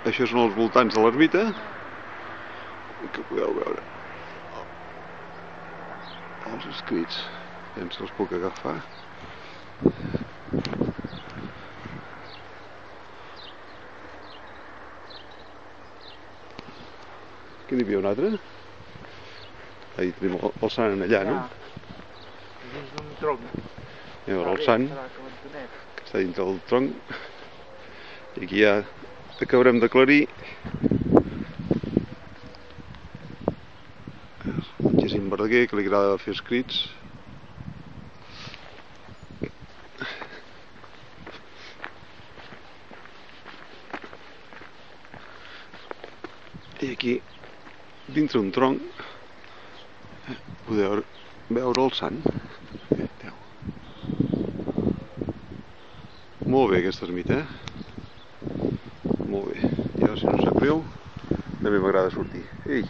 Això són els voltants de l'ermita, que podeu veure els escrits. Penso que els puc agafar. Aquí n'hi havia un altre. Ahí tenim el sant allà, no? Dins d'un tronc. Hi ha el sant, que està dintre del tronc. I aquí ja acabarem d'aclarir. Jacint Verdaguer, que li agrada fer escrits. I aquí, dintre un tronc, podeu veure el sant. Molt bé aquesta ermita, Molt bé. Jo, si no sap greu, també m'agrada sortir. Ei!